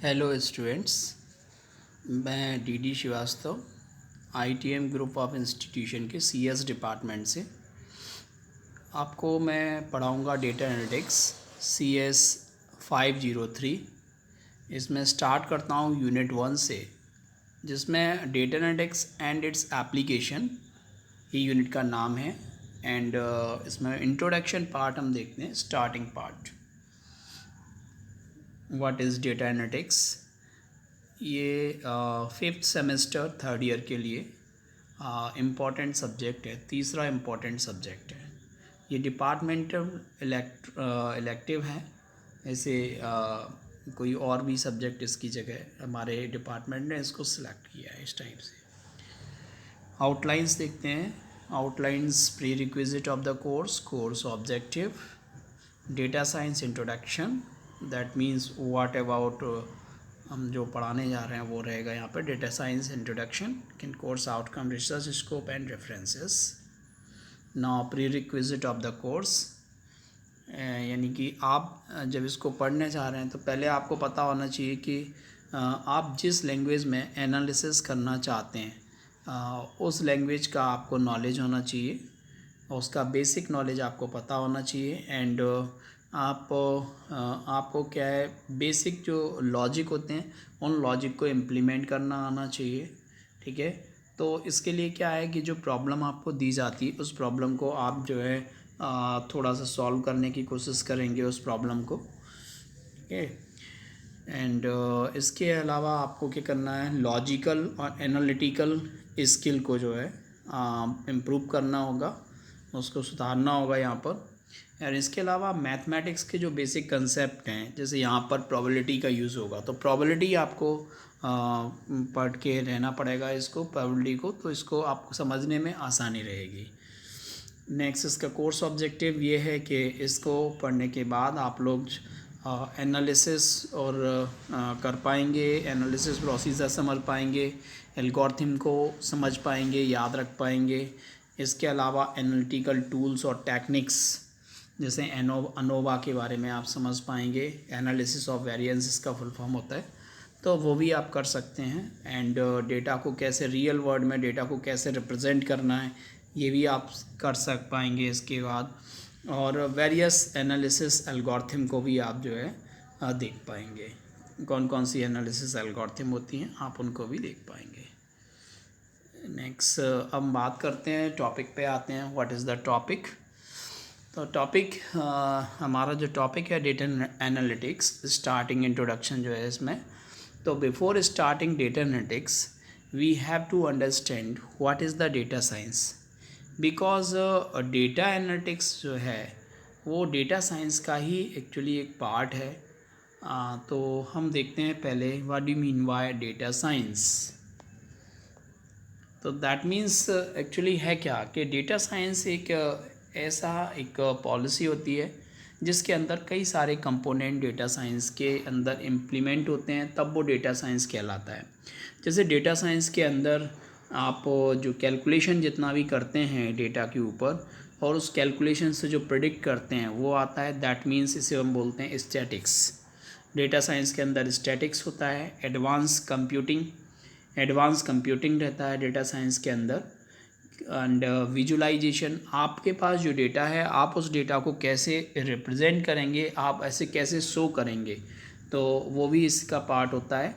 Hello students, मैं D Shrivastava ITM group of institution के CS department से आपको मैं पढ़ाऊंगा डेटा एनालिटिक्स सीएस 503। इसमें स्टार्ट करता हूं यूनिट 1 से, जिसमें data analytics and its application ये यूनिट का नाम है। एंड इसमें इंट्रोडक्शन पार्ट हम देखते हैं, starting part. What is data analytics? ये 5th सेमेस्टर 3rd ईयर के लिए इम्पॉर्टेंट सब्जेक्ट है, तीसरा इम्पॉर्टेंट सब्जेक्ट है। ये डिपार्टमेंटल इलेक्टिव है। ऐसे कोई और भी सब्जेक्ट इसकी जगह हमारे डिपार्टमेंट ने इसको सिलेक्ट किया है इस टाइप से। आउटलाइंस देखते हैं। Outlines pre requisite of the course objective, data science introduction, that means what about हम जो पढ़ाने जा रहे हैं वो रहेगा यहाँ पर data science introduction in course outcome, research scope and references. Now pre requisite of the course, यानी कि आप जब इसको पढ़ने जा रहे हैं तो पहले आपको पता होना चाहिए कि आप जिस लैंग्वेज में एनालिसिस करना चाहते हैं उस लैंग्वेज का आपको नॉलेज होना चाहिए, उसका बेसिक नॉलेज आपको पता होना चाहिए। एंड आपको क्या है, बेसिक जो लॉजिक होते हैं उन लॉजिक को इम्प्लीमेंट करना आना चाहिए। ठीक है, तो इसके लिए क्या है कि जो प्रॉब्लम आपको दी जाती है उस प्रॉब्लम को आप जो है थोड़ा सा सॉल्व करने की कोशिश करेंगे उस प्रॉब्लम को। ठीक है, एंड इसके अलावा आपको क्या करना है, लॉजिकल और एनालिटिकल स्किल को जो है इम्प्रूव करना होगा, उसको सुधारना होगा यहाँ पर। और इसके अलावा मैथमेटिक्स के जो बेसिक कंसेप्ट हैं, जैसे यहाँ पर प्रोबेबिलिटी का यूज़ होगा, तो प्रोबेबिलिटी आपको पढ़ के रहना पड़ेगा इसको, प्रोबेबिलिटी को, तो इसको आपको समझने में आसानी रहेगी। नेक्स्ट इसका कोर्स ऑब्जेक्टिव ये है कि इसको पढ़ने के बाद आप लोग एनालिसिस और कर पाएंगे, एनालिसिस प्रोसीजर समझ पाएंगे, एल्गोरिथम को समझ पाएंगे, याद रख पाएंगे। इसके अलावा एनालिटिकल टूल्स और टेक्निक्स जैसे अनोवा के बारे में आप समझ पाएंगे। एनालिसिस ऑफ वेरिएंस इसका फुल फॉर्म होता है, तो वो भी आप कर सकते हैं। एंड डेटा को कैसे रियल वर्ल्ड में डेटा को कैसे रिप्रेजेंट करना है ये भी आप कर पाएंगे इसके बाद। और वेरियस एनालिसिस एल्गोरिथम को भी आप जो है देख पाएंगे, कौन कौन सी एनालिसिस एल्गोरिथम होती हैं आप उनको भी देख पाएंगे। नेक्स्ट हम बात करते हैं, टॉपिक पे आते हैं। What is the topic? तो टॉपिक हमारा जो टॉपिक है डेटा एनालिटिक्स, स्टार्टिंग इंट्रोडक्शन जो है इसमें। तो before starting data analytics we have to understand what is the data science, because data analytics जो है वो डेटा साइंस का ही एक्चुअली एक पार्ट है। तो हम देखते हैं पहले what do mean by data science. तो दैट मीन्स एक्चुअली है क्या कि डेटा साइंस एक ऐसा एक पॉलिसी होती है जिसके अंदर कई सारे कंपोनेंट डेटा साइंस के अंदर इम्प्लीमेंट होते हैं, तब वो डेटा साइंस कहलाता है। जैसे डेटा साइंस के अंदर आप जो कैलकुलेशन जितना भी करते हैं डेटा के ऊपर और उस कैलकुलेशन से जो प्रेडिक्ट करते हैं वो आता है, दैट मीन्स इसे हम बोलते हैं स्टैटिक्स। डेटा साइंस के अंदर स्टैटिक्स होता है। एडवांस कंप्यूटिंग रहता है डेटा साइंस के अंदर। एंड विजुलाइजेशन, आपके पास जो डेटा है आप उस डेटा को कैसे रिप्रेजेंट करेंगे, आप ऐसे कैसे शो करेंगे, तो वो भी इसका पार्ट होता है।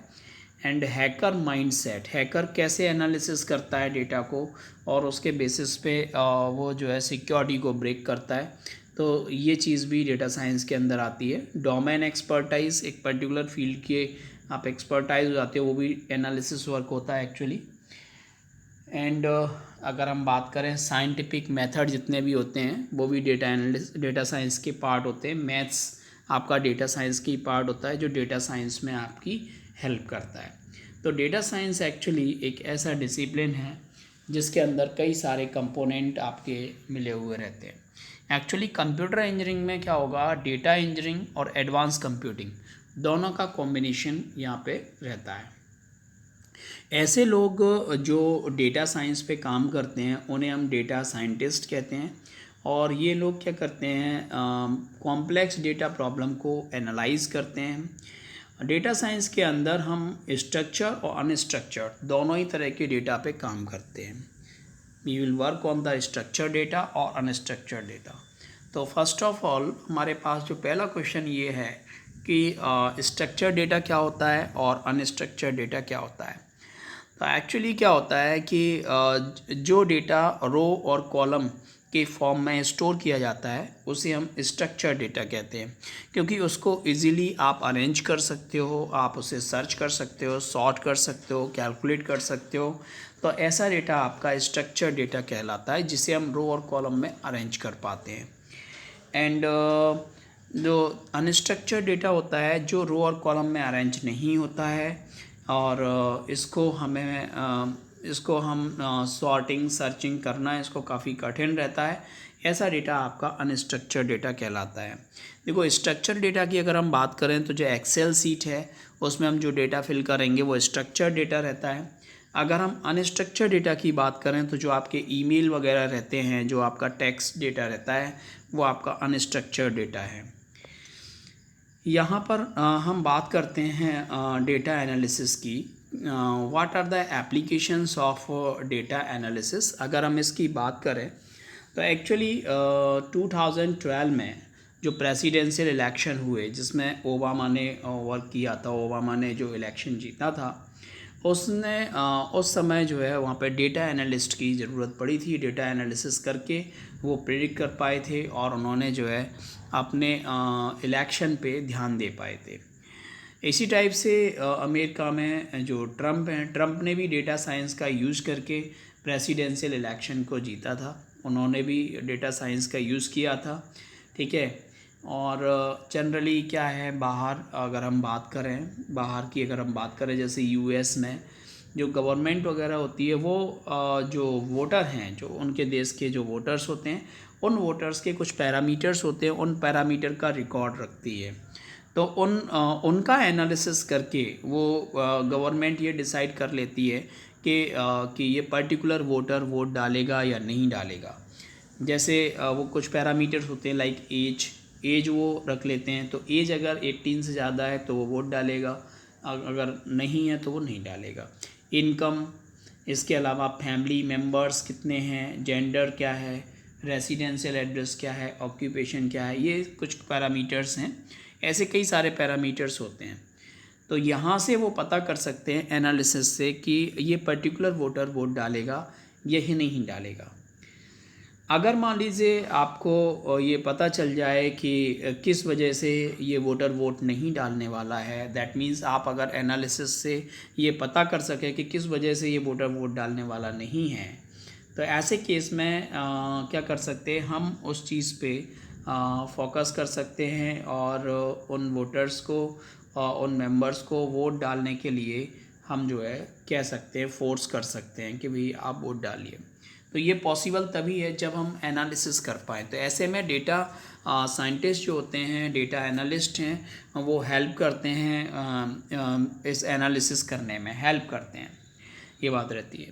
एंड हैकर माइंडसेट, हैकर कैसे एनालिसिस करता है डेटा को और उसके बेसिस पे वो जो है सिक्योरिटी को ब्रेक करता है, तो ये चीज़ भी डेटा साइंस के अंदर आती है। डोमेन एक्सपर्टाइज, एक पर्टिकुलर फील्ड के आप एक्सपर्टाइज हो जाते हो, वो भी एनालिसिस वर्क होता है एक्चुअली। एंड अगर हम बात करें साइंटिफिक मेथड जितने भी होते हैं वो भी डेटा साइंस के पार्ट होते हैं। मैथ्स आपका डेटा साइंस की पार्ट होता है जो डेटा साइंस में आपकी हेल्प करता है। तो डेटा साइंस एक्चुअली एक ऐसा डिसिप्लिन है जिसके अंदर कई सारे कंपोनेंट आपके मिले हुए रहते हैं। एक्चुअली कंप्यूटर इंजीनियरिंग में क्या होगा, डेटा इंजीनियरिंग और एडवांस कंप्यूटिंग दोनों का कॉम्बिनेशन यहाँ पे रहता है। ऐसे लोग जो डेटा साइंस पे काम करते हैं उन्हें हम डेटा साइंटिस्ट कहते हैं। और ये लोग क्या करते हैं, कॉम्प्लेक्स डेटा प्रॉब्लम को एनालाइज करते हैं डेटा साइंस के अंदर हम स्ट्रक्चर और अनस्ट्रक्चर दोनों ही तरह के डेटा पे काम करते हैं। We will work on the structure data और अनस्ट्रक्चर डेटा। तो फर्स्ट ऑफ ऑल हमारे पास जो पहला क्वेश्चन ये है कि स्ट्रक्चर डेटा क्या होता है और अनस्ट्रक्चर डेटा क्या होता है। तो एक्चुअली क्या होता है कि जो डेटा रो और कॉलम के फॉर्म में स्टोर किया जाता है उसे हम स्ट्रक्चर डेटा कहते हैं, क्योंकि उसको इजीली आप अरेंज कर सकते हो, आप उसे सर्च कर सकते हो, सॉर्ट कर सकते हो, कैलकुलेट कर सकते हो। तो ऐसा डेटा आपका स्ट्रक्चर डेटा कहलाता है जिसे हम रो और कॉलम में अरेंज कर पाते हैं। एंड जो अनस्ट्रक्चर डेटा होता है जो रो और कॉलम में अरेंज नहीं होता है और इसको हम सॉर्टिंग सर्चिंग करना इसको काफ़ी कठिन रहता है। ऐसा डेटा आपका अनस्ट्रक्चर डेटा कहलाता है। देखो स्ट्रक्चर डेटा की अगर हम बात करें तो जो एक्सेल सीट है उसमें हम जो डेटा फिल करेंगे वो स्ट्रक्चर डेटा रहता है। अगर हम अनस्ट्रक्चर डेटा की बात करें तो जो आपके ईमेल वगैरह रहते हैं, जो आपका टेक्स्ट डेटा रहता है, वो आपका अनस्ट्रक्चर डेटा है। यहाँ पर हम बात करते हैं डेटा एनालिसिस की। What are the applications of data analysis. अगर हम इसकी बात करें तो एक्चुअली 2012 में जो प्रेसिडेंशियल इलेक्शन हुए जिसमें ओबामा ने वर्क किया था, ओबामा ने जो इलेक्शन जीता था, उसने उस समय जो है वहाँ पे डेटा एनालिस्ट की ज़रूरत पड़ी थी। डेटा एनालिसिस करके वो प्रेडिक्ट कर पाए थे और उन्होंने जो है अपने इलेक्शन पे ध्यान दे पाए थे। इसी टाइप से अमेरिका में जो ट्रम्प हैं, ट्रम्प ने भी डेटा साइंस का यूज़ करके प्रेसिडेंशियल इलेक्शन को जीता था। उन्होंने भी डेटा साइंस का यूज़ किया था, ठीक है। और जनरली क्या है, बाहर अगर हम बात करें जैसे यूएस में जो गवर्नमेंट वगैरह होती है वो जो वोटर हैं, जो उनके देश के जो वोटर्स होते हैं, उन वोटर्स के कुछ पैरामीटर्स होते हैं, उन पैरामीटर का रिकॉर्ड रखती है। तो उनका एनालिसिस करके वो गवर्नमेंट ये डिसाइड कर लेती है कि ये पर्टिकुलर वोटर वोट डालेगा या नहीं डालेगा। जैसे वो कुछ पैरामीटर्स होते हैं लाइक एज वो रख लेते हैं। तो एज अगर 18 से ज़्यादा है तो वो वोट डालेगा, अगर नहीं है तो वो नहीं डालेगा। इनकम, इसके अलावा फैमिली मेम्बर्स कितने हैं, जेंडर क्या है, रेसिडेंशियल एड्रेस क्या है, ऑक्यूपेशन क्या है, ये कुछ पैरामीटर्स हैं। ऐसे कई सारे पैरामीटर्स होते हैं। तो यहाँ से वो पता कर सकते हैं एनालिसिस से कि ये पर्टिकुलर वोटर वोट डालेगा या ही नहीं डालेगा। अगर मान लीजिए आपको ये पता चल जाए कि किस वजह से ये वोटर वोट नहीं डालने वाला है, दैट मीन्स आप अगर एनालिसिस से ये पता कर सके कि किस वजह से ये वोटर वोट डालने वाला नहीं है, तो ऐसे केस में क्या कर सकते हैं, हम उस चीज़ पे फोकस कर सकते हैं और उन वोटर्स को उन मेंबर्स को वोट डालने के लिए हम जो है कह सकते हैं, फोर्स कर सकते हैं कि भाई आप वोट डालिए। तो ये पॉसिबल तभी है जब हम एनालिसिस कर पाएँ। तो ऐसे में डेटा साइंटिस्ट जो होते हैं, डेटा एनालिस्ट हैं, वो हेल्प करते हैं इस एनालिसिस करने में हेल्प करते हैं, ये बात रहती है।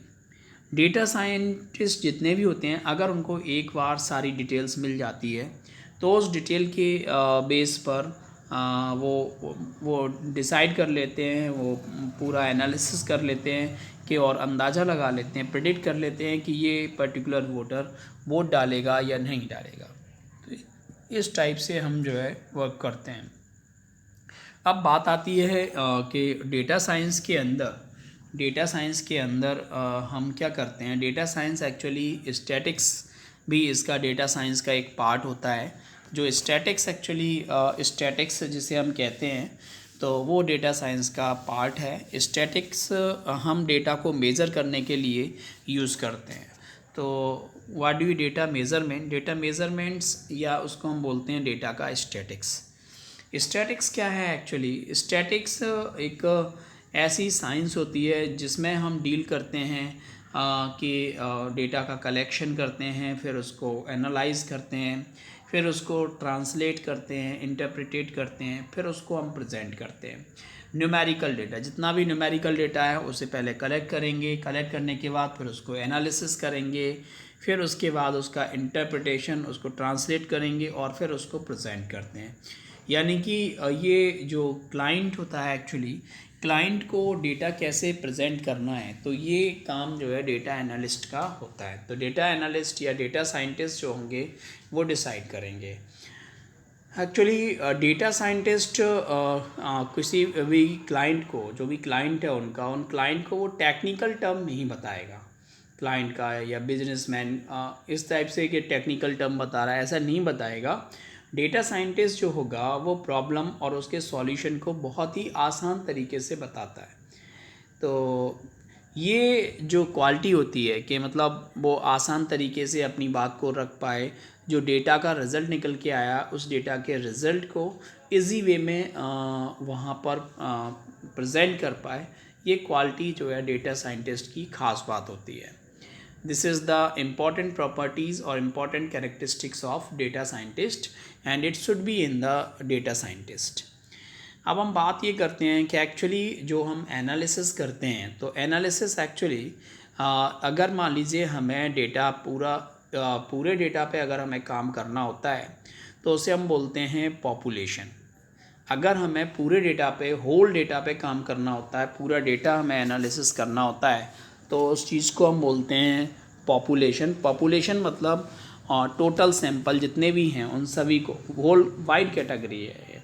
डेटा साइंटिस्ट जितने भी होते हैं, अगर उनको एक बार सारी डिटेल्स मिल जाती है तो उस डिटेल के बेस पर वो डिसाइड कर लेते हैं, वो पूरा एनालिसिस कर लेते हैं कि और अंदाज़ा लगा लेते हैं, प्रेडिक्ट कर लेते हैं कि ये पर्टिकुलर वोटर वोट डालेगा या नहीं डालेगा। तो इस टाइप से हम जो है वर्क करते हैं। अब बात आती है कि डेटा साइंस के अंदर हम क्या करते हैं। डेटा साइंस एक्चुअली स्टैटिक्स भी इसका डेटा साइंस का एक पार्ट होता है। जो स्टैटिक्स जिसे हम कहते हैं, तो वो डेटा साइंस का पार्ट है। स्टैटिक्स हम डेटा को मेज़र करने के लिए यूज़ करते हैं। तो व्हाट डू डेटा मेज़रमेंट्स या उसको हम बोलते हैं डेटा का स्टैटिक्स। स्टैटिक्स क्या है एक्चुअली? स्टैटिक्स एक ऐसी साइंस होती है जिसमें हम डील करते हैं कि डेटा का कलेक्शन करते हैं, फिर उसको एनालाइज करते हैं, फिर उसको ट्रांसलेट करते हैं, इंटरप्रिटेट करते हैं, फिर उसको हम प्रेजेंट करते हैं। न्यूमेरिकल डेटा, जितना भी न्यूमेरिकल डेटा है उसे पहले कलेक्ट करेंगे, कलेक्ट करने के बाद फिर उसको एनालिसिस करेंगे, फिर उसके बाद उसका इंटरप्रिटेशन, उसको ट्रांसलेट करेंगे और फिर उसको प्रेजेंट करते हैं। यानी कि ये जो क्लाइंट होता है एक्चुअली, क्लाइंट को डेटा कैसे प्रेजेंट करना है, तो ये काम जो है डेटा एनालिस्ट का होता है। तो डेटा एनालिस्ट या डेटा साइंटिस्ट जो होंगे वो डिसाइड करेंगे। एक्चुअली डेटा साइंटिस्ट किसी भी क्लाइंट को, जो भी क्लाइंट है उन क्लाइंट को वो टेक्निकल टर्म नहीं बताएगा। क्लाइंट का या बिजनेसमैन इस टाइप से कि टेक्निकल टर्म बता रहा है, ऐसा नहीं बताएगा। डेटा साइंटिस्ट जो होगा वो प्रॉब्लम और उसके सॉल्यूशन को बहुत ही आसान तरीके से बताता है। तो ये जो क्वालिटी होती है कि मतलब वो आसान तरीके से अपनी बात को रख पाए, जो डेटा का रिज़ल्ट निकल के आया उस डेटा के रिज़ल्ट को इजी वे में वहाँ पर प्रेजेंट कर पाए, ये क्वालिटी जो है डेटा साइंटिस्ट की ख़ास बात होती है। This is the important properties और important characteristics of data scientist and it should be in the data scientist. अब हम बात ये करते हैं कि एक्चुअली जो हम एनालिसिस करते हैं, तो एनालिसिस एक्चुअली अगर मान लीजिए हमें डेटा पूरे डेटा पे अगर हमें काम करना होता है तो उसे हम बोलते हैं पॉपुलेशन। अगर हमें पूरे डेटा पे, होल डेटा पे काम करना होता है, पूरा डेटा हमें एनालिसिस करना होता है, तो उस चीज़ को हम बोलते हैं पॉपुलेशन। पॉपुलेशन मतलब टोटल सैंपल जितने भी हैं उन सभी को, होल वाइड कैटेगरी है ये,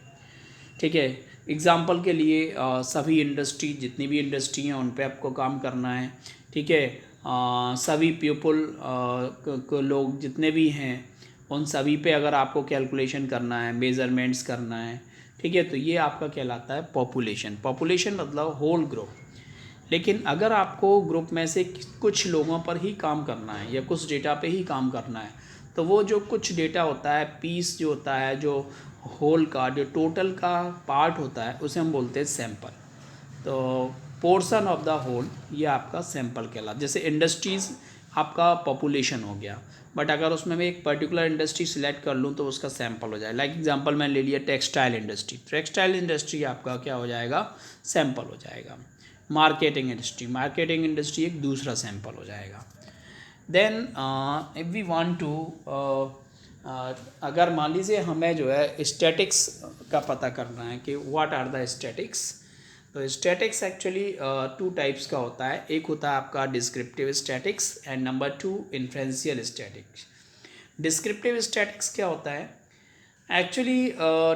ठीक है। एग्ज़ाम्पल के लिए सभी इंडस्ट्री, जितनी भी इंडस्ट्री हैं उन पे आपको काम करना है, ठीक है। सभी पीपल को लोग जितने भी हैं उन सभी पे अगर आपको कैलकुलेशन करना है, मेज़रमेंट्स करना है, ठीक है, तो ये आपका कहलाता है पॉपुलेशन। पॉपुलेशन मतलब होल ग्रुप। लेकिन अगर आपको ग्रुप में से कुछ लोगों पर ही काम करना है या कुछ डेटा पे ही काम करना है, तो वो जो कुछ डेटा होता है, पीस जो होता है, जो होल का, जो टोटल का पार्ट होता है, उसे हम बोलते हैं सैंपल। तो पोर्शन ऑफ द होल ये आपका सैंपल कहलाता। जैसे इंडस्ट्रीज़ आपका पॉपुलेशन हो गया, बट अगर उसमें मैं एक पर्टिकुलर इंडस्ट्री सिलेक्ट कर लूँ तो उसका सैंपल हो जाए। लाइक एग्जांपल मैं ले लिया टेक्सटाइल इंडस्ट्री, टेक्सटाइल इंडस्ट्री आपका क्या हो जाएगा, सैंपल हो जाएगा। मार्केटिंग इंडस्ट्री एक दूसरा सैंपल हो जाएगा। Then if we want to, अगर मान लीजिए हमें जो है स्टैटिक्स का पता करना है कि व्हाट आर द स्टैटिक्स, तो स्टैटिक्स एक्चुअली टू टाइप्स का होता है। एक होता है आपका descriptive statics and number 2 inferential statics. Descriptive statics क्या होता है एक्चुअली?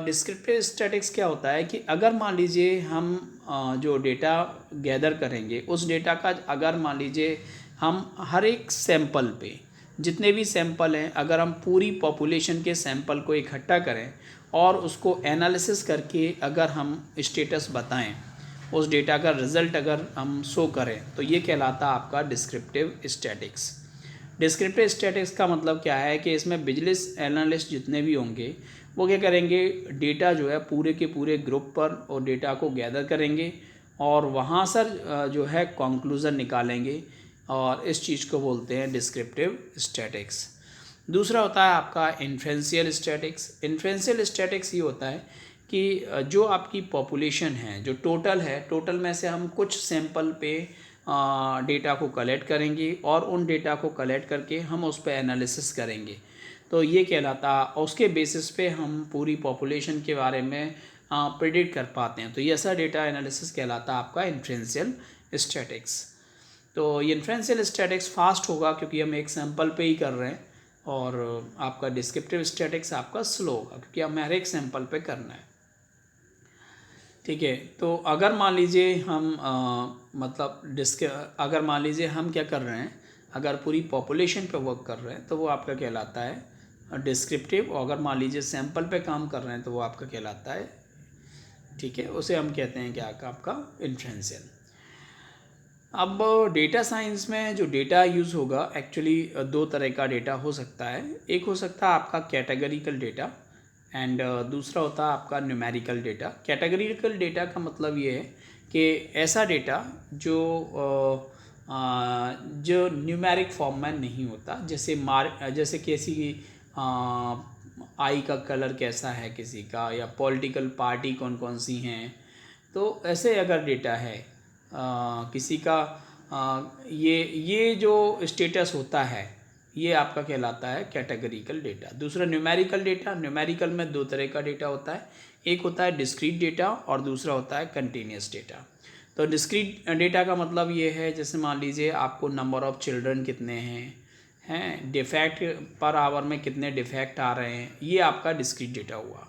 डिस्क्रिप्टिव स्टैटिक्स क्या होता है कि अगर मान लीजिए हम जो डेटा गैदर करेंगे उस डेटा का, अगर मान लीजिए हम हर एक सैंपल पे, जितने भी सैंपल हैं, अगर हम पूरी पॉपुलेशन के सैंपल को इकट्ठा करें और उसको एनालिसिस करके अगर हम स्टेटस बताएं, उस डेटा का रिज़ल्ट अगर हम शो करें, तो ये कहलाता है आपका डिस्क्रिप्टिव स्टैटिक्स। डिस्क्रिप्टिव स्टैटिक्स का मतलब क्या है कि इसमें बिजनेस एनालिस्ट जितने भी होंगे वो क्या करेंगे, डेटा जो है पूरे के पूरे ग्रुप पर और डेटा को गैदर करेंगे और वहाँ सर जो है कंक्लूज़न निकालेंगे, और इस चीज़ को बोलते हैं डिस्क्रिप्टिव स्टैटिक्स। दूसरा होता है आपका इन्फ्रेंशियल स्टैटिक्स। इन्फ्रेंशियल स्टैटिक्स ये होता है कि जो आपकी पॉपुलेशन है, जो टोटल है, टोटल में से हम कुछ सैंपल पे डेटा को कलेक्ट करेंगे और उन डेटा को कलेक्ट करके हम उस पर एनालिसिस करेंगे, तो ये कहलाता, उसके बेसिस पे हम पूरी पॉपुलेशन के बारे में प्रिडिक्ट कर पाते हैं। तो ये ऐसा डेटा एनालिसिस कहलाता आपका इन्फ्रेंशियल स्टैटिक्स। तो ये इन्फ्रेंशियल स्टैटिक्स फास्ट होगा क्योंकि हम एक सैंपल पे ही कर रहे हैं, और आपका डिस्क्रिप्टिव स्टैटिक्स आपका स्लो होगा क्योंकि हमें हर एक सैंपल पे करना है, ठीक है। तो अगर मान लीजिए हम अगर मान लीजिए हम क्या कर रहे हैं, अगर पूरी पॉपुलेशन पे वर्क कर रहे हैं तो वो आपका कहलाता है डिस्क्रिप्टिव, और अगर मान लीजिए सैंपल पे काम कर रहे हैं तो वो आपका कहलाता है, ठीक है, उसे हम कहते हैं क्या, आपका इन्फ्रेंशियल। अब डेटा साइंस में जो डेटा यूज़ होगा एक्चुअली दो तरह का डेटा हो सकता है। एक हो सकता है आपका कैटेगरिकल डेटा एंड दूसरा होता है आपका न्यूमेरिकल डेटा। कैटेगरिकल डेटा का मतलब ये है कि ऐसा डेटा जो न्यूमेरिक फॉर्म में नहीं होता, जैसे किसी आई का कलर कैसा है किसी का, या पॉलिटिकल पार्टी कौन कौन सी हैं, तो ऐसे अगर डेटा है किसी का, ये जो स्टेटस होता है ये आपका कहलाता है कैटेगरिकल डेटा। दूसरा न्यूमेरिकल डेटा। न्यूमेरिकल में दो तरह का डेटा होता है, एक होता है डिस्क्रीट डेटा और दूसरा होता है कंटिन्यूस डेटा। तो डिस्क्रीट डेटा का मतलब ये है, जैसे मान लीजिए आपको नंबर ऑफ़ चिल्ड्रन कितने हैं डिफेक्ट पर आवर में कितने डिफेक्ट आ रहे हैं, ये आपका डिस्क्रीट डेटा हुआ।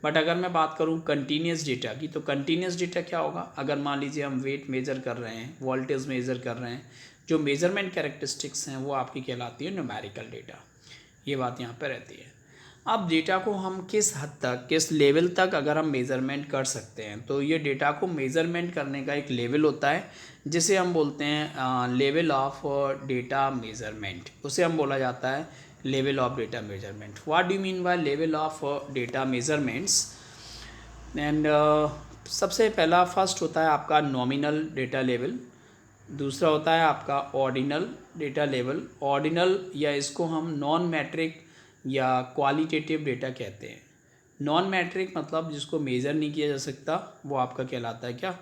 बट अगर मैं बात करूँ कंटिन्यूस डेटा की, तो कंटिन्यूस डेटा क्या होगा, अगर मान लीजिए हम वेट मेज़र कर रहे हैं, वोल्टेज मेज़र कर रहे हैं, जो मेज़रमेंट कैरेक्टरिस्टिक्स हैं वो आपकी कहलाती है न्यूमेरिकल डेटा। ये बात यहाँ पे रहती है। अब डेटा को हम किस हद तक, किस लेवल तक अगर हम मेज़रमेंट कर सकते हैं, तो ये डेटा को मेज़रमेंट करने का एक लेवल होता है जिसे हम बोलते हैं लेवल ऑफ डेटा मेज़रमेंट। उसे हम बोला जाता है level of data measurement. What do you mean by level of data measurements? And सबसे पहला फर्स्ट होता है आपका नॉमिनल डेटा लेवल, दूसरा होता है आपका ऑर्डिनल डेटा लेवल। ऑर्डिनल या इसको हम नॉन मैट्रिक या क्वालिटेटिव डेटा कहते हैं। नॉन मैट्रिक मतलब जिसको मेज़र नहीं किया जा सकता, वो आपका कहलाता है क्या,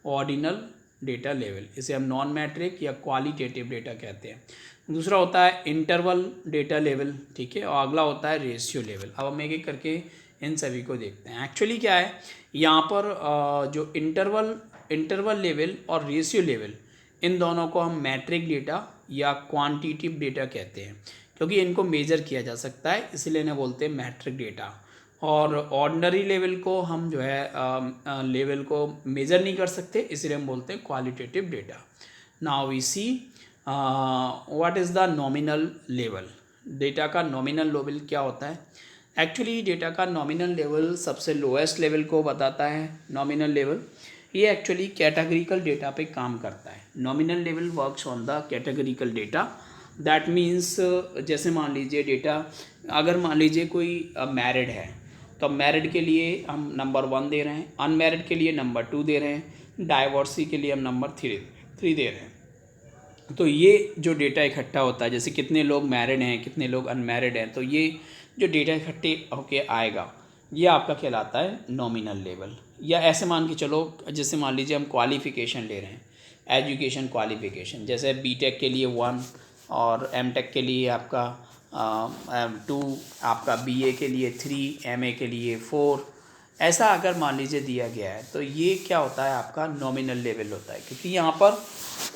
ऑर्डिनल डेटा लेवल। इसे हम नॉन मैट्रिक या क्वालिटेटिव डेटा कहते हैं। दूसरा होता है इंटरवल डेटा लेवल, ठीक है, और अगला होता है रेशियो लेवल। अब हम एक एक करके इन सभी को देखते हैं। एक्चुअली क्या है यहाँ पर जो इंटरवल लेवल और रेशियो लेवल, इन दोनों को हम मैट्रिक डेटा या क्वांटिटेटिव डेटा कहते हैं, क्योंकि इनको मेज़र किया जा सकता है, इसलिए इन्हें बोलते हैं मैट्रिक डेटा। और ऑर्डिनरी लेवल को हम जो है लेवल को मेज़र नहीं कर सकते, इसलिए हम बोलते हैं qualitative data. Now we see what is the nominal level. Data का नॉमिनल लेवल क्या होता है? एक्चुअली डेटा का नॉमिनल लेवल सबसे लोएस्ट लेवल को बताता है। नॉमिनल लेवल ये एक्चुअली कैटेगरिकल डेटा पे काम करता है। Nominal level works on the categorical data. That means जैसे मान लीजिए डेटा, अगर मान लीजिए कोई मैरिड है, तो मैरिड के लिए हम नंबर 1 दे रहे हैं, अनमैरिड के लिए नंबर 2 दे रहे हैं, डाइवोर्सी के लिए हम नंबर 3 दे रहे हैं। तो ये जो डेटा इकट्ठा होता है, जैसे कितने लोग मैरिड हैं, कितने लोग अनमैरिड हैं, तो ये जो डेटा इकट्ठे होके आएगा, ये आपका कहलाता है नॉमिनल लेवल। या ऐसे मान के चलो, जैसे मान लीजिए हम क्वालिफ़िकेशन ले रहे हैं, एजुकेशन क्वालिफ़िकेशन, जैसे बीटेक के लिए 1 और एमटेक के लिए आपका 2, आपका बीए के लिए 3, एमए के लिए 4, ऐसा अगर मान लीजिए दिया गया है, तो ये क्या होता है, आपका नॉमिनल लेवल होता है। क्योंकि यहाँ पर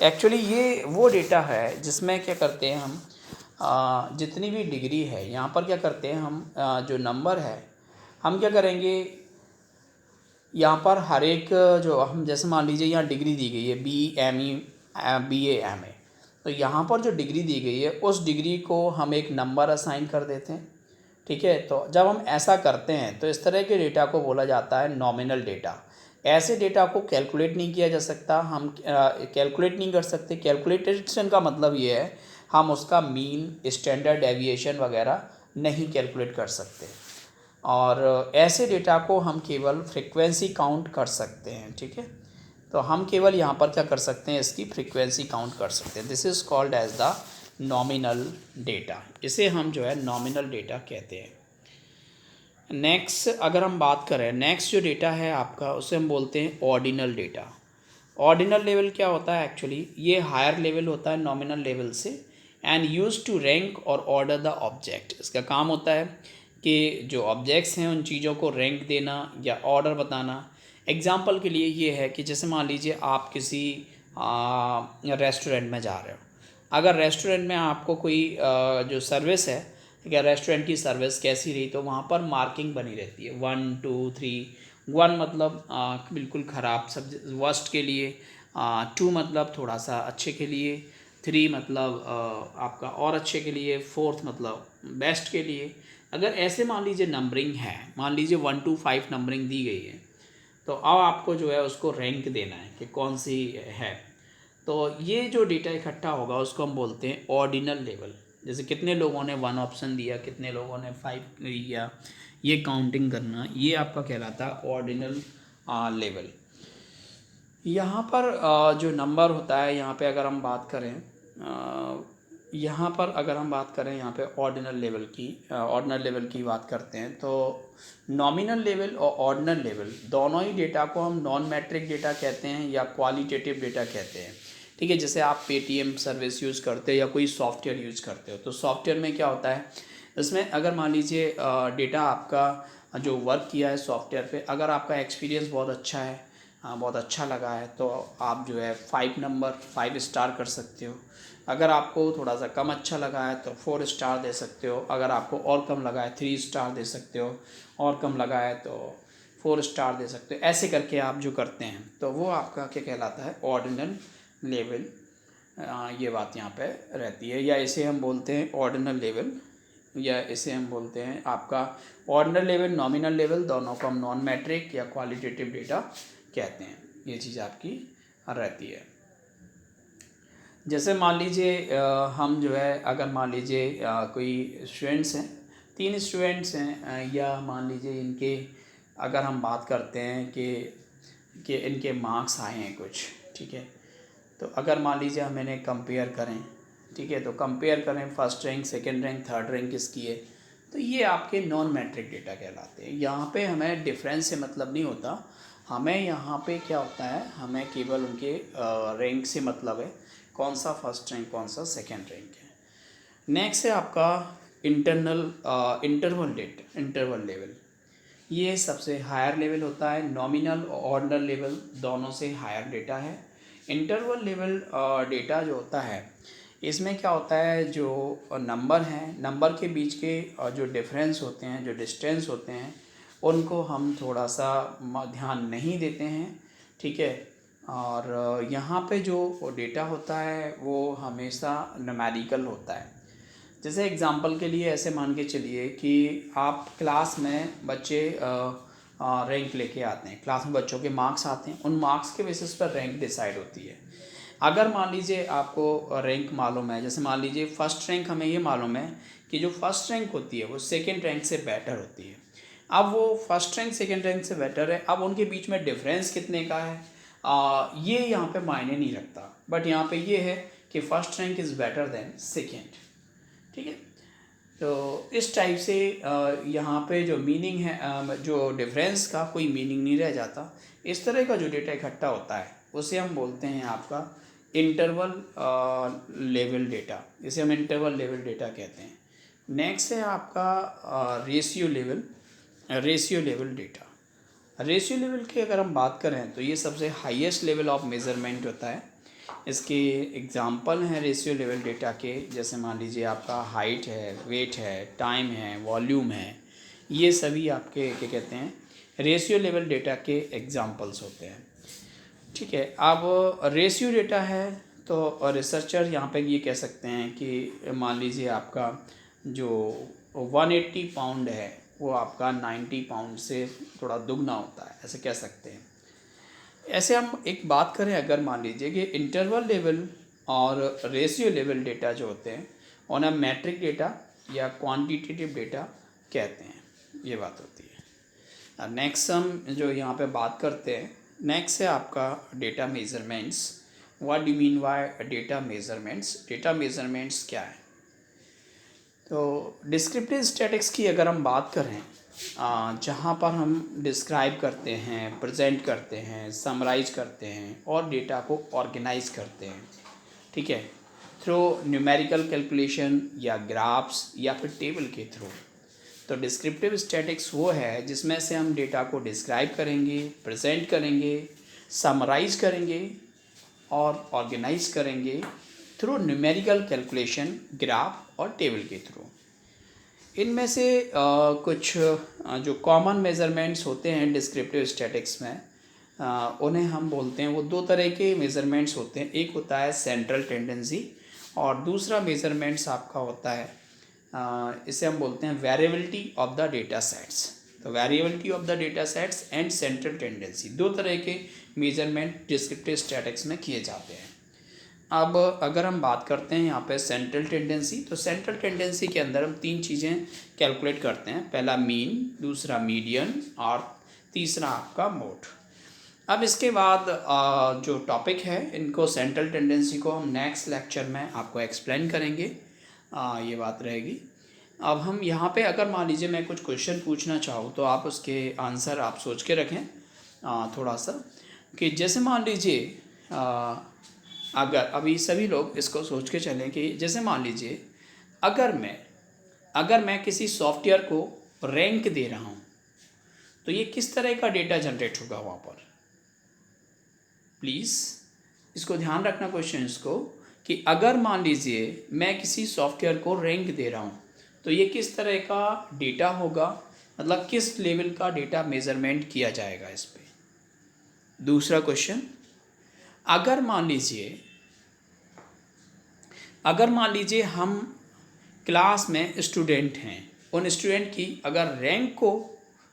एक्चुअली ये वो डेटा है जिसमें क्या करते हैं हम, जितनी भी डिग्री है यहाँ पर क्या करते हैं हम, जो नंबर है हम क्या करेंगे, यहाँ पर हर एक जो हम, जैसे मान लीजिए यहाँ डिग्री दी गई है BME BA MA, तो यहाँ पर जो डिग्री दी गई है उस डिग्री को हम एक नंबर असाइन कर देते हैं, ठीक है। तो जब हम ऐसा करते हैं तो इस तरह के डेटा को बोला जाता है नॉमिनल डेटा। ऐसे डेटा को कैलकुलेट नहीं किया जा सकता, हम कैलकुलेट नहीं कर सकते। कैलकुलेशन का मतलब ये है हम उसका मीन, स्टैंडर्ड डेविएशन वगैरह नहीं कैलकुलेट कर सकते, और ऐसे डेटा को हम केवल फ्रीक्वेंसी काउंट कर सकते हैं, ठीक है। तो हम केवल यहाँ पर क्या कर सकते हैं, इसकी फ्रीक्वेंसी काउंट कर सकते हैं। This is called as the nominal data. इसे हम जो है नॉमिनल डेटा कहते हैं। नेक्स्ट अगर हम बात करें, नेक्स्ट जो डेटा है आपका, उसे हम बोलते हैं ऑर्डिनल डेटा। ऑर्डिनल लेवल क्या होता है? एक्चुअली ये हायर लेवल होता है नॉमिनल लेवल से, एंड यूज टू रैंक और ऑर्डर द ऑब्जेक्ट। इसका काम होता है कि जो ऑब्जेक्ट्स हैं उन चीज़ों को रैंक देना या ऑर्डर बताना। एग्जाम्पल के लिए ये है कि जैसे मान लीजिए आप किसी रेस्टोरेंट में जा रहे हो, अगर रेस्टोरेंट में आपको कोई जो सर्विस है, ठीक है, रेस्टोरेंट की सर्विस कैसी रही, तो वहाँ पर मार्किंग बनी रहती है 1 2 3। 1 मतलब बिल्कुल ख़राब, सब वर्स्ट के लिए, 2 मतलब थोड़ा सा अच्छे के लिए, 3 मतलब आपका और अच्छे के लिए, 4th मतलब बेस्ट के लिए। अगर ऐसे मान लीजिए नंबरिंग है, मान लीजिए 1 to 5 नंबरिंग दी गई है, तो अब आपको जो है उसको रैंक देना है कि कौन सी है। तो ये जो डेटा इकट्ठा होगा उसको हम बोलते हैं ऑर्डिनल लेवल। जैसे कितने लोगों ने 1 ऑप्शन दिया, कितने लोगों ने 5 दिया, ये काउंटिंग करना, ये आपका कहलाता है ऑर्डिनल लेवल। यहाँ पर जो नंबर होता है, यहाँ पे अगर हम बात करें, यहाँ पर अगर हम बात करें यहाँ पे ऑर्डिनल लेवल की बात करते हैं, तो नॉमिनल लेवल और ऑर्डिनल लेवल दोनों ही डेटा को हम नॉन मैट्रिक डेटा कहते हैं या क्वालिटेटिव डेटा कहते हैं। ठीक है। जैसे आप पेटीएम सर्विस यूज़ करते हो या कोई सॉफ्टवेयर यूज़ करते हो, तो सॉफ्टवेयर में क्या होता है, इसमें अगर मान लीजिए डेटा आपका जो वर्क किया है सॉफ्टवेयर पे, अगर आपका एक्सपीरियंस बहुत अच्छा है, बहुत अच्छा लगा है, तो आप जो है 5 स्टार कर सकते हो। अगर आपको थोड़ा सा कम अच्छा लगा है तो 4 स्टार दे सकते हो। अगर आपको और कम लगा है 3 स्टार दे सकते हो, और कम लगा है तो 4 स्टार दे सकते हो। ऐसे करके आप जो करते हैं तो वो आपका क्या कहलाता है, ऑर्डिनल लेवल। ये बात यहाँ पे रहती है, या इसे हम बोलते हैं ऑर्डिनल लेवल, या इसे हम बोलते हैं आपका ऑर्डिनल लेवल, नॉमिनल लेवल, दोनों को हम नॉन मैट्रिक या क्वालिटेटिव डेटा कहते हैं। ये चीज़ आपकी रहती है। जैसे मान लीजिए हम जो है, अगर मान लीजिए कोई स्टूडेंट्स हैं, 3 स्टूडेंट्स हैं, या मान लीजिए इनके, अगर हम बात करते हैं कि इनके मार्क्स आए हैं कुछ, ठीक है। तो अगर मान लीजिए हम इन्हें कंपेयर करें, ठीक है, तो कंपेयर करें first rank, second rank, third rank किसकी है, तो ये आपके नॉन मैट्रिक डेटा कहलाते हैं। यहाँ पे हमें डिफरेंस से मतलब नहीं होता, हमें यहाँ पे क्या होता है, हमें केवल उनके रैंक से मतलब है, कौन सा फर्स्ट रैंक कौन सा सेकंड रैंक है। नेक्स्ट है आपका इंटरवल लेवल। ये सबसे हायर लेवल होता है। नॉमिनल और ऑर्डिनल लेवल दोनों से हायर डेटा है। इंटरवल लेवल डेटा जो होता है, इसमें क्या होता है, जो नंबर हैं, नंबर के बीच के जो डिफरेंस होते हैं, जो डिस्टेंस होते हैं, उनको हम थोड़ा सा ध्यान नहीं देते हैं, ठीक है। और यहाँ पे जो डेटा होता है वो हमेशा न्यूमेरिकल होता है। जैसे एग्ज़ाम्पल के लिए ऐसे मान के चलिए कि आप क्लास में बच्चे रैंक लेके आते हैं, क्लास में बच्चों के मार्क्स आते हैं, उन मार्क्स के बेसिस पर रैंक डिसाइड होती है। अगर मान लीजिए आपको रैंक मालूम है, जैसे मान लीजिए फ़र्स्ट रैंक, हमें ये मालूम है कि जो फर्स्ट रैंक होती है वो सेकंड रैंक से बेटर होती है। अब वो फर्स्ट रैंक सेकंड रैंक से बेटर है, अब उनके बीच में डिफरेंस कितने का है, ये यहाँ पे मायने नहीं रखता, बट यहाँ पे ये है कि first rank is better than second, ठीक है। तो इस टाइप से यहाँ पे जो मीनिंग है, जो डिफरेंस का कोई मीनिंग नहीं रह जाता। इस तरह का जो डेटा इकट्ठा होता है उसे हम बोलते हैं आपका इंटरवल लेवल डेटा, इसे हम इंटरवल लेवल डेटा कहते हैं। नेक्स्ट है आपका ratio level data. Ratio level की अगर हम बात करें तो ये सबसे हाईएस्ट लेवल ऑफ मेज़रमेंट होता है। इसके एग्जांपल हैं रेशियो लेवल डेटा के, जैसे मान लीजिए आपका हाइट है, वेट है, टाइम है, वॉल्यूम है, ये सभी आपके क्या कहते हैं, रेशियो लेवल डेटा के एग्जांपल्स होते हैं, ठीक है। अब रेशियो डेटा है तो रिसर्चर यहाँ पे ये कह सकते हैं कि मान लीजिए आपका जो 180 पाउंड है वो आपका 90 पाउंड से थोड़ा दुगना होता है, ऐसे कह सकते हैं। ऐसे हम एक बात करें, अगर मान लीजिए कि इंटरवल लेवल और रेशियो लेवल डेटा जो होते हैं उन्हें मैट्रिक डेटा या क्वांटिटेटिव डेटा कहते हैं, ये बात होती है। अब नेक्स्ट हम जो यहाँ पे बात करते हैं, नेक्स्ट है आपका data measurements. What do mean by data measurements, data measurements क्या है। तो डिस्क्रिप्टिव स्टैटिक्स की अगर हम बात करें, जहाँ पर हम डिस्क्राइब करते हैं, प्रेजेंट करते हैं, समराइज करते हैं और डेटा को ऑर्गेनाइज करते हैं, ठीक है, थ्रू न्यूमेरिकल कैलकुलेशन या ग्राफ्स या फिर टेबल के थ्रू। तो डिस्क्रिप्टिव स्टैटिक्स वो है जिसमें से हम डेटा को डिस्क्राइब करेंगे, प्रेजेंट करेंगे, समराइज करेंगे और ऑर्गेनाइज करेंगे थ्रू न्यूमेरिकल कैलकुलेशन, ग्राफ और टेबल के थ्रू। इनमें से कुछ जो कॉमन मेज़रमेंट्स होते हैं डिस्क्रिप्टिव स्टैटिक्स में, उन्हें हम बोलते हैं, वो दो तरह के मेज़रमेंट्स होते हैं। एक होता है सेंट्रल टेंडेंसी और दूसरा मेज़रमेंट्स आपका होता है, इसे हम बोलते हैं variability of the data sets. तो variability of the data sets and central tendency, दो तरह के मेज़रमेंट डिस्क्रिप्टिव स्टैटिक्स में किए जाते हैं। अब अगर हम बात करते हैं यहाँ पे सेंट्रल टेंडेंसी, तो सेंट्रल टेंडेंसी के अंदर हम 3 चीज़ें कैलकुलेट करते हैं। पहला मीन, दूसरा मीडियन और तीसरा आपका मोड। अब इसके बाद जो टॉपिक है, इनको सेंट्रल टेंडेंसी को हम नेक्स्ट लेक्चर में आपको एक्सप्लेन करेंगे, ये बात रहेगी। अब हम यहाँ पे अगर मान लीजिए मैं कुछ क्वेश्चन पूछना चाहूँ तो आप उसके आंसर आप सोच के रखें थोड़ा सा, कि जैसे मान लीजिए अगर अभी सभी लोग इसको सोच के चलें कि जैसे मान लीजिए अगर मैं किसी सॉफ्टवेयर को रैंक दे रहा हूँ तो ये किस तरह का डेटा जनरेट होगा वहाँ पर। प्लीज़ इसको ध्यान रखना क्वेश्चंस को कि अगर मान लीजिए मैं किसी सॉफ्टवेयर को रैंक दे रहा हूँ तो ये किस तरह का डेटा होगा, मतलब किस लेवल का डेटा मेज़रमेंट किया जाएगा इस पे। दूसरा क्वेश्चन, अगर मान लीजिए हम क्लास में स्टूडेंट हैं, उन स्टूडेंट की अगर रैंक को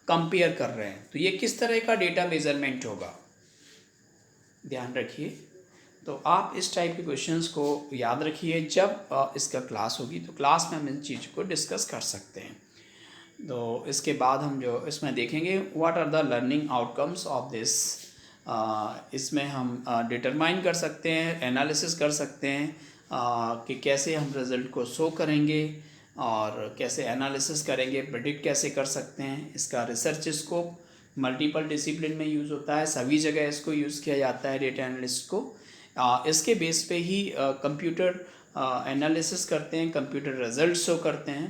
कंपेयर कर रहे हैं तो ये किस तरह का डेटा मेज़रमेंट होगा, ध्यान रखिए। तो आप इस टाइप के क्वेश्चंस को याद रखिए, जब इसका क्लास होगी तो क्लास में हम इन चीज़ को डिस्कस कर सकते हैं। तो इसके बाद हम जो इसमें देखेंगे what are the learning outcomes of this, इसमें हम डिटरमाइन कर सकते हैं, एनालिसिस कर सकते हैं कि कैसे हम रिज़ल्ट को शो करेंगे और कैसे एनालिसिस करेंगे, प्रेडिक्ट कैसे कर सकते हैं। इसका रिसर्च स्कोप मल्टीपल डिसिप्लिन में यूज़ होता है, सभी जगह इसको यूज़ किया जाता है डेटा एनालिस्ट को। इसके बेस पे ही कंप्यूटर एनालिसिस करते हैं, कंप्यूटर रिजल्ट शो करते हैं।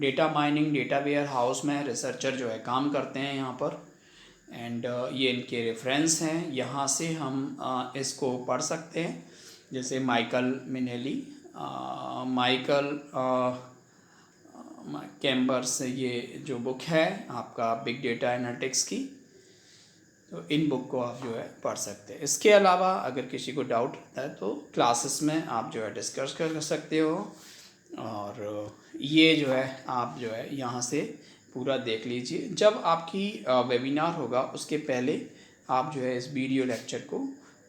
Data mining, data warehouse में रिसर्चर जो है काम करते हैं यहाँ पर। एंड ये इनके रेफरेंस हैं, यहाँ से हम इसको पढ़ सकते हैं। जैसे माइकल मिनेली, माइकल कैम्बर्स, ये जो बुक है आपका बिग डेटा एनालिटिक्स की, तो इन बुक को आप जो है पढ़ सकते हैं। इसके अलावा अगर किसी को डाउट रहता है तो क्लासेस में आप जो है डिस्कस कर सकते हो। और ये जो है आप जो है यहाँ से पूरा देख लीजिए। जब आपकी वेबिनार होगा उसके पहले आप जो है इस वीडियो लेक्चर को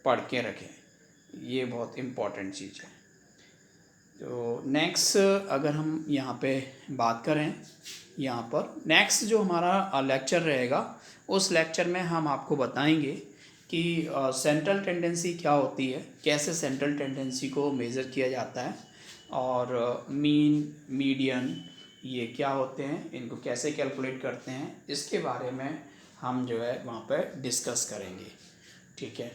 पढ़ के रखें, ये बहुत इम्पॉर्टेंट चीज़ है। तो नेक्स्ट अगर हम यहाँ पे बात करें, यहाँ पर नेक्स्ट जो हमारा लेक्चर रहेगा उस लेक्चर में हम आपको बताएंगे कि सेंट्रल टेंडेंसी क्या होती है, कैसे सेंट्रल टेंडेंसी को मेज़र किया जाता है, और मीन, मीडियन ये क्या होते हैं, इनको कैसे कैलकुलेट करते हैं, इसके बारे में हम जो है वहाँ पर डिस्कस करेंगे। ठीक है,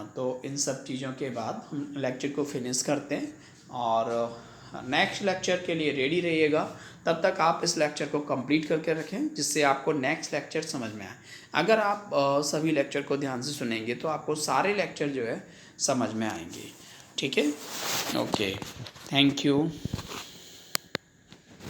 तो इन सब चीज़ों के बाद हम लेक्चर को फिनिश करते हैं और नेक्स्ट लेक्चर के लिए रेडी रहिएगा। तब तक आप इस लेक्चर को कंप्लीट करके रखें जिससे आपको नेक्स्ट लेक्चर समझ में आए। अगर आप सभी लेक्चर को ध्यान से सुनेंगे तो आपको सारे लेक्चर जो है समझ में आएंगे। ठीक है, ओके, थैंक यू।